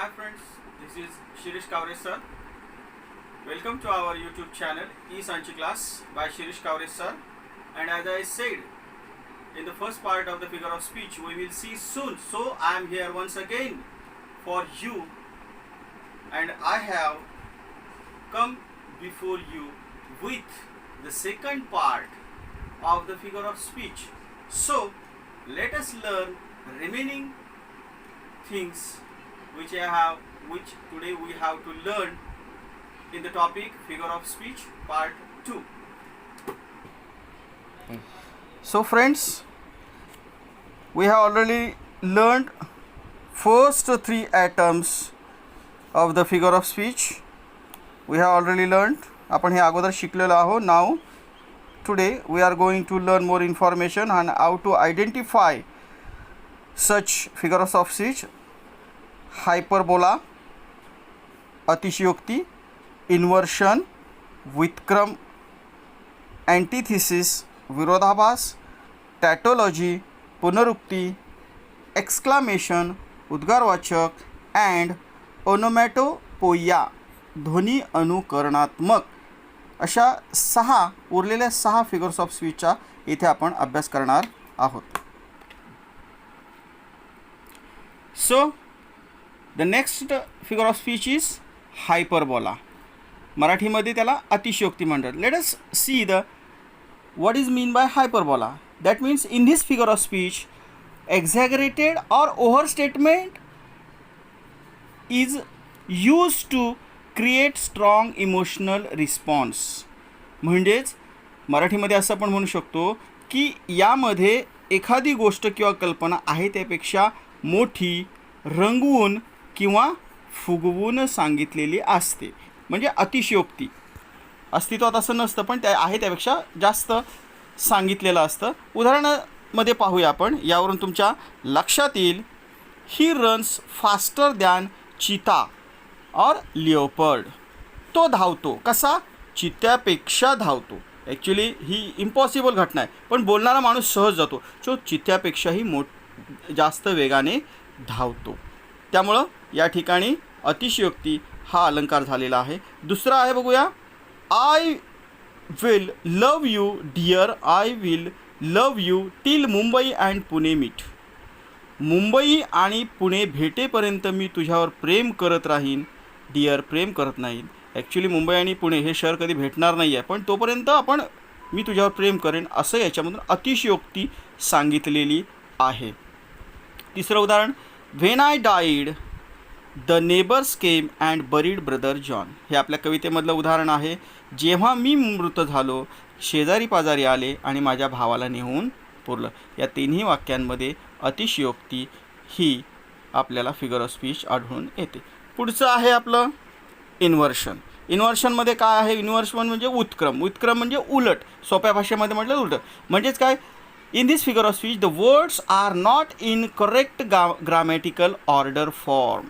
Hi friends, this is Shirish Kavre sir. Welcome to our YouTube channel E-Sanchi class by Shirish Kavre sir. And as I said in the first part of the figure of speech, we will see soon. So I am here once again for you, and I have come before you with the second part of the figure of speech. So let us learn remaining things which today we have to learn in the topic figure of speech part 2. So friends, we have already learned first three atoms of the figure of speech. We have already learned. आपण हे अगोदर शिकलेलो आहोत. Now today we are going to learn more information on how to identify such figures of speech. Hyperbola, अतिशयोक्ती, inversion, व्युत्क्रम, अँटिथिसिस, विरोधाभास, टॅटोलॉजी, पुनरुक्ती, exclamation, उद्गारवाचक and ओनोमॅटोपोइया, ध्वनी अनुकरणात्मक, अशा उरलेल्या सहा फिगर्स ऑफ स्पीचचा इथे आपण अभ्यास करणार आहोत. So the next figure of speech is hyperbola. मराठीमध्ये त्याला अतिशयोक्ती म्हणतात. Let us see the what is mean by hyperbola. That means in this figure of speech exaggerated or overstatement is used to create strong emotional response. म्हणजेच मराठीमध्ये असं आपण म्हणू शकतो की यामध्ये एखादी गोष्ट किंवा कल्पना आहे त्यापेक्षा मोठी, रंगवून किंवा फुगवून सांगितलेली असते. म्हणजे अतिशयोक्ती अस्तित्वात असं नसतं, पण त्या आहे त्यापेक्षा जास्त सांगितलेलं असतं. उदाहरणामध्ये पाहूया आपण. यावरून तुमच्या लक्षात येईल. ही रन्स फास्टर दॅन चिता और लिओपर्ड. तो धावतो कसा? चित्त्यापेक्षा धावतो. ॲक्च्युली ही इम्पॉसिबल घटना आहे, पण बोलणारा माणूस सहज जातो. जो चित्त्यापेक्षाही जास्त वेगाने धावतो. त्यामुळं या ठिकाणी अतिशयोक्ती हा अलंकार झालेला आहे. दुसरा आहे, बघूया. I will love you dear, I will love you till Mumbai and Pune meet. Mumbai आणि पुणे भेटेपर्यंत मी तुझ्यावर प्रेम करत राहीन. डिअर प्रेम करत नाही. ॲक्च्युली मुंबई आणि पुणे हे शहर कधी भेटणार नाही आहे, पण तोपर्यंत मी तुझ्यावर प्रेम करेन असं याच्यामधून अतिशयोक्ती सांगितलेली आहे. तिसरं उदाहरण. When I died the neighbours came and buried brother John. हे आपल्या कवितेमधलं उदाहरण आहे. जेव्हा मी मृत झालो, शेजारी पाजारी आले आणि माझ्या भावाला नेऊन पुरलं. या तिन्ही वाक्यांमध्ये अतिशयोक्ती ही आपल्याला फिगर ऑफ स्पीच आढळून येते. पुढचं आहे आपलं इन्व्हर्शन. इन्व्हर्शनमध्ये काय आहे? इन्व्हर्शन म्हणजे उत्क्रम. उत्क्रम म्हणजे उलट. सोप्या भाषेमध्ये म्हटलं उलट. म्हणजेच काय? In this figure of speech, the words are not in correct grammatical order form.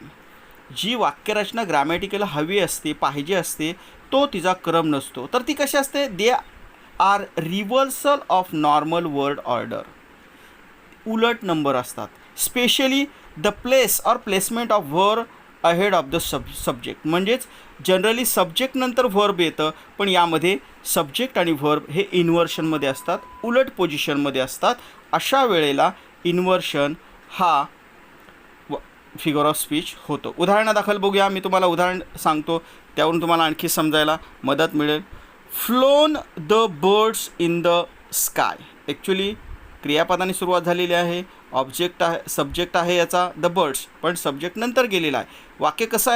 जी वाक्यरचना ग्रामॅटिकल हवी असते, पाहिजे असते, तो तिचा क्रम नसतो. तर ती कशी असते? They are reversal of normal word order. उलट नंबर असतात. Specially the place or placement of verb ahead of the subject. म्हणजेच जनरली सब्जेक्ट नंतर व्हर्ब येतं, पण यामध्ये सब्जेक्ट आणि व्हर्ब हे इन्व्हर्शनमध्ये असतात, उलट पोझिशनमध्ये असतात. अशा वेळेला इन्व्हर्शन हा फिगर ऑफ स्पीच होतो. उदाहरणादाखल बघूया. मी तुम्हाला उदाहरण सांगतो, त्यावरून तुम्हाला आणखी समजायला मदत मिळेल. Flown the birds in the sky. Actually क्रियापदाने सुरुवात झालेली आहे. ऑब्जेक्ट आहे, सब्जेक्ट आहे याचा द बर्ड्स, पण सब्जेक्ट नंतर गेलेला आहे. वाक्य कसं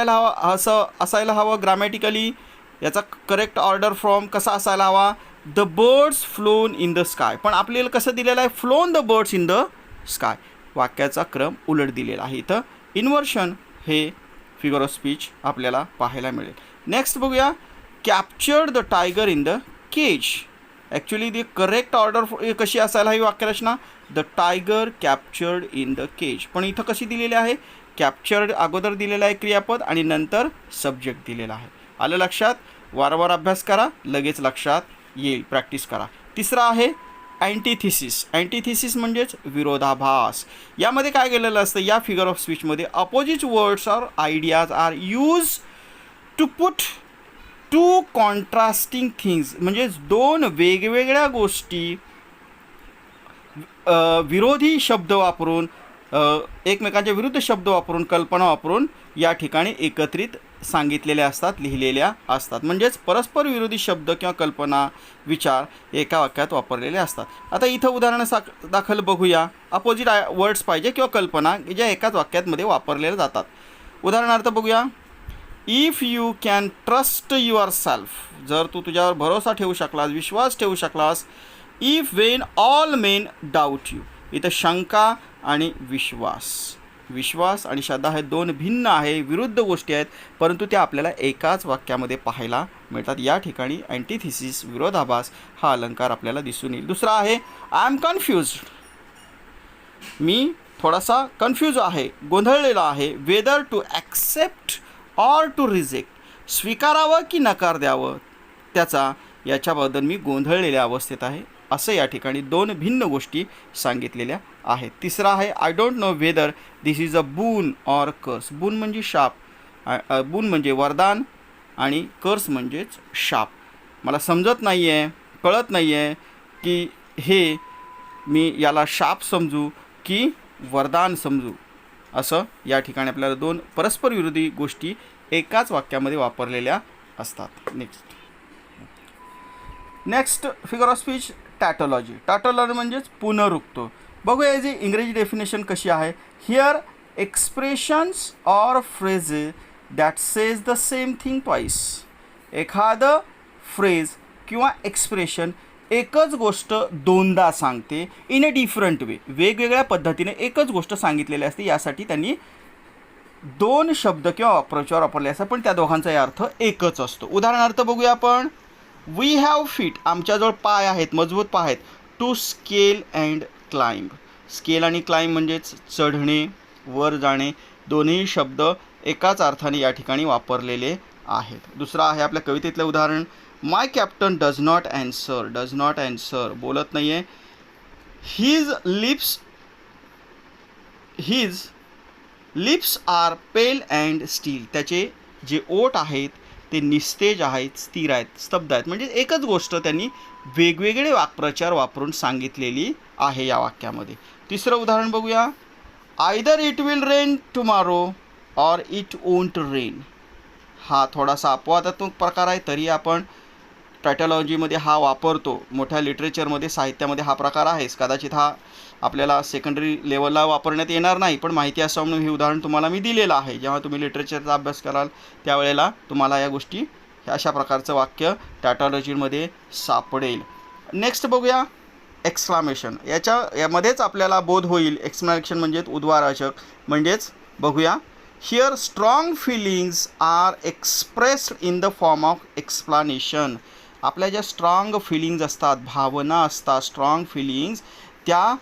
असायला हवं ग्रामॅटिकली? याचा करेक्ट ऑर्डर फॉर्म कसा असायला हवा? The birds flown in the sky. पण आपल्याला कसं दिलेलं आहे? Phloem the birds in the sky. वाक्याचा क्रम उलट दिलेला आहे. इथं इन्व्हर्शन हे फिगर ऑफ स्पीच आपल्याला पाहायला मिळेल. नेक्स्ट बघूया. Captured the tiger in the cage. Actually the correct order कशी असायला हवी वाक्यरचना? The tiger captured in the cage. पण इथं कशी दिलेली आहे? कॅप्चर्ड अगोदर दिलेलं आहे क्रियापद आणि नंतर सब्जेक्ट दिलेला आहे. आलं लक्षात? वारंवार अभ्यास करा, लगेच लक्षात येईल. प्रॅक्टिस करा. तिसरा आहे अँटिथिसिस म्हणजेच विरोधाभास. यामध्ये काय केलेलं असतं, या फिगर ऑफ स्पीचमध्ये opposite words or ideas are use to put two contrasting things, म्हणजे दोन वेगवेगळ्या गोष्टी विरोधी शब्द वापरून, एकमेकांच्या विरुद्ध शब्द वापरून, कल्पना वापरून या ठिकाणी एकत्रित सांगितलेल्या असतात, लिहिलेल्या असतात. म्हणजेच परस्पर विरोधी शब्द किंवा कल्पना, विचार एका वाक्यात वापरलेले असतात. आता इथं उदाहरण दाखल बघूया. अपोजिट वर्ड्स पाहिजे किंवा कल्पना ज्या एकाच वाक्यामध्ये वापरलेल्या जातात. उदाहरणार्थ बघूया. If you can trust yourself, जर तू तुझ्यावर भरोसा ठेवू शकलास, विश्वास ठेवू शकलास. If when all men doubt you, इथं शंका आणि विश्वास आणि श्रद्धा हे दोन भिन्न आहे, विरुद्ध गोष्टी आहेत, परंतु त्या आपल्याला एकाच वाक्यामध्ये पाहायला मिळतात. या ठिकाणी अँटिथिसिस, विरोधाभास हा अलंकार आपल्याला दिसून येईल. दुसरा आहे आय एम कन्फ्युज्ड, मी थोडासा कन्फ्यूज आहे, गोंधळलेला आहे. Whether to accept or to reject, स्वीकारावं की नकार द्यावं त्याचा, याच्याबद्दल मी गोंधळलेल्या अवस्थेत आहे. असं या ठिकाणी दोन भिन्न गोष्टी सांगितलेल्या आहेत. तिसरा आहे I don't know whether this is a बून ऑर कर्स. बून म्हणजे शाप, बून म्हणजे वरदान आणि कर्स म्हणजेच शाप. मला समजत नाही आहे, कळत नाही आहे की हे मी याला शाप समजू की वरदान समजू. असं या ठिकाणी आपल्याला दोन परस्पर विरोधी गोष्टी एकाच वाक्यामध्ये वापरलेल्या असतात. Next figure of speech tautology. Tautology म्हणजेच पुनरुक्तो. बघूया याची इंग्रजी डेफिनेशन कशी आहे. Here expressions or phrases that says the same thing twice. एखादं फ्रेज किंवा एक्सप्रेशन एकच गोष्ट दोनदा सांगते इन अ डिफरंट वे, वेगवेगळ्या पद्धतीने एकच गोष्ट सांगितलेली असते. यासाठी त्यांनी दोन शब्द किंवा वाक्प्रचार वापरले असतात, पण त्या दोघांचाही अर्थ एकच असतो. उदाहरणार्थ बघूया आपण. वी हॅव फीट, आमच्याजवळ पाय आहेत, मजबूत पाय आहेत. To scale and climb. Scale आणि क्लाइंब म्हणजेच चढणे, वर जाणे, दोन्ही शब्द एकाच अर्थाने या ठिकाणी वापरलेले आहेत. दुसरा आहे आपल्या कवितेतलं उदाहरण. My captain does not answer, बोलत नाही आहे. His lips are pale and still, त्याचे जे ओठ आहेत ते निस्तेज आहेत, स्थिर आहेत, स्तब्ध आहेत. म्हणजे एकच गोष्ट त्यांनी वेगवेगळे वाक्प्रचार वापरून सांगितलेली आहे या वाक्यामध्ये. तिसरं उदाहरण बघूया. Either it will rain tomorrow or it won't rain. हा थोडासा अपवादात्मक प्रकार आहे, तरी आपण टॅटोलॉजीमध्ये हा वापरतो. मोठ्या लिटरेचरमध्ये, साहित्यामध्ये हा प्रकार आहेच. कदाचित हा आपल्याला सेकंडरी लेवलला वापरण्यात येणार नाही, पण माहिती असावं म्हणून हे उदाहरण तुम्हाला मी दिलेलं आहे. जेव्हा तुम्ही लिटरेचरचा अभ्यास कराल त्यावेळेला तुम्हाला या गोष्टी, अशा प्रकारचं वाक्य टॅटोलॉजीमध्ये सापडेल. नेक्स्ट बघूया एक्सक्लामेशन. यामध्येच आपल्याला बोध होईल. एक्सक्लामेशन म्हणजेच उद्गारवाचक. म्हणजेच बघूया. Here strong feelings are expressed in the form of explanation. आपल्या ज्या स्ट्रॉंग फिलिंग्ज असतात, भावना असतात, स्ट्रॉंग फिलिंग्ज, त्या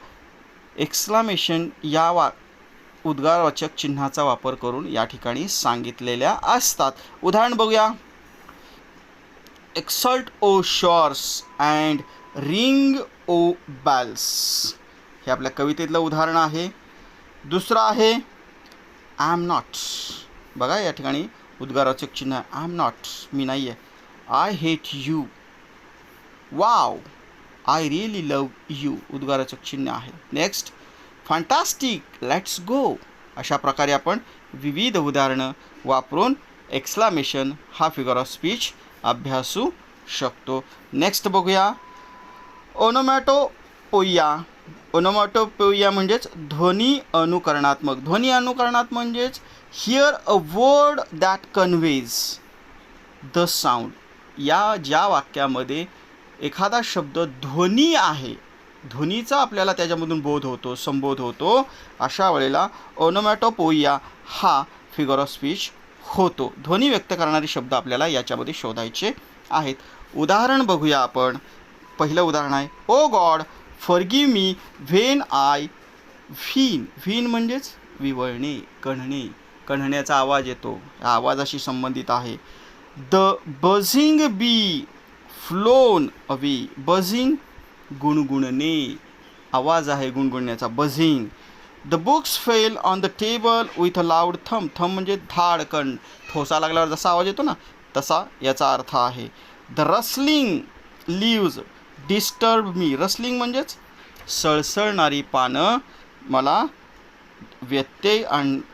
एक्सक्लामेशन या उद्गारवाचक चिन्हाचा वापर करून या ठिकाणी सांगितलेल्या असतात. उदाहरण बघूया. Exult O shores and ring O bells. हे आपल्या कवितेतलं उदाहरण आहे. दुसरं आहे आय एम नॉट. बघा या ठिकाणी उद्गारवाचक चिन्ह आय एम नॉट, मी नाही आहे. I hate you. Wow, I really love you, उद्गारवाचक चिन्ह आहे. Next fantastic, let's go. अशा प्रकारे आपण विविध उदाहरणं वापरून एक्सक्लामेशन हा फिगर ऑफ स्पीच अभ्यासू शकतो. नेक्स्ट बघूया. ओनोमॅटोपोइया. ओनोमॅटोपोइया म्हणजेच ध्वनी अनुकरणात्मक. ध्वनी अनुकरणात्मक म्हणजेच here a word that conveys the sound. या ज्या वाक्यामध्ये एखादा शब्द ध्वनी आहे, ध्वनीचा आपल्याला त्याच्यामधून बोध होतो, संबोध होतो, अशा वेळेला ओनोमॅटोपोइया हा फिगर ऑफ स्पीच होतो. ध्वनी व्यक्त करणारे शब्द आपल्याला याच्यामध्ये शोधायचे आहेत. उदाहरण बघूया आपण. पहिलं उदाहरण आहे. O God forgive me when I whine. Whine म्हणजेच विवळणे, कणणे, कणण्याचा आवाज येतो, या आवाजाशी संबंधित आहे. The buzzing bee flown away. Buzzing गुणगुणणे, आवाज आहे गुणगुणण्याचा, buzzing. The books fell on the table with a loud thumb. Thumb म्हणजे धाडकन, ठोसा लागल्यावर जसा आवाज येतो ना तसा याचा अर्थ आहे. The rustling leaves disturb me. Rustling म्हणजेच सळसळणारी पानं मला व्यत्यय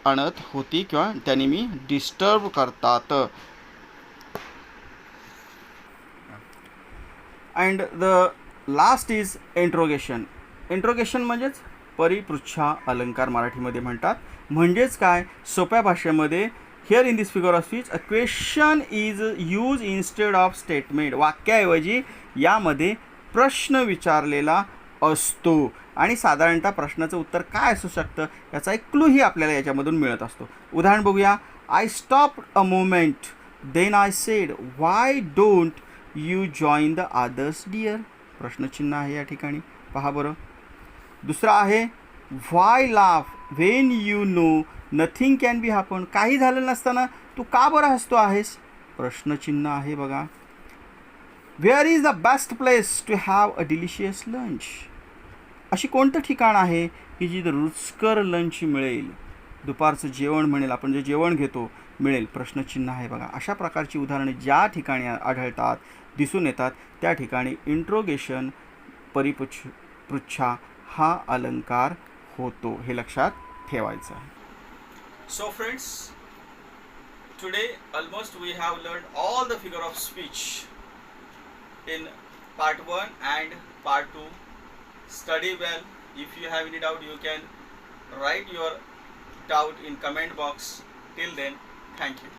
आणत होती किंवा त्यांनी मी डिस्टर्ब करतात. And the last is interrogation. Interrogation म्हणजेच परिपृच्छा अलंकार मराठीमध्ये म्हणतात. म्हणजेच काय, सोप्या भाषेमध्ये here in this figure of speech a question is use instead of statement. वाक्याऐवजी यामध्ये प्रश्न विचारलेला असतो आणि साधारणतः प्रश्नाचं उत्तर काय असू शकतं याचा एक क्लूही आपल्याला याच्यामधून मिळत असतो. उदाहरण बघूया. I stopped a moment then I said why don't you join the others dear. प्रश्नचिन्ह आहे या ठिकाणी, पहा बरं. दुसरा आहे why laugh when you know nothing can be happen. काही झालं नसताना तू का बरं हसतो आहेस, प्रश्नचिन्ह आहे बघा. Where is the best place to have a delicious lunch. अशी कोणतं ठिकाण आहे की जिथं रुचकर लंच मिळेल, दुपारचं जेवण म्हणेल आपण जे जेवण घेतो मिळेल, प्रश्नचिन्ह आहे बघा. अशा प्रकारची उदाहरणे ज्या ठिकाणी आढळतात, दिसून येतात, त्या ठिकाणी इंट्रोगेशन परिपृच्छा हा अलंकार होतो, हे लक्षात ठेवायचं आहे. So friends, today almost we have learn all the figure of speech in part 1 and part 2. Study well. If you have any doubt, you can write your doubt in comment box. Till then, thank you.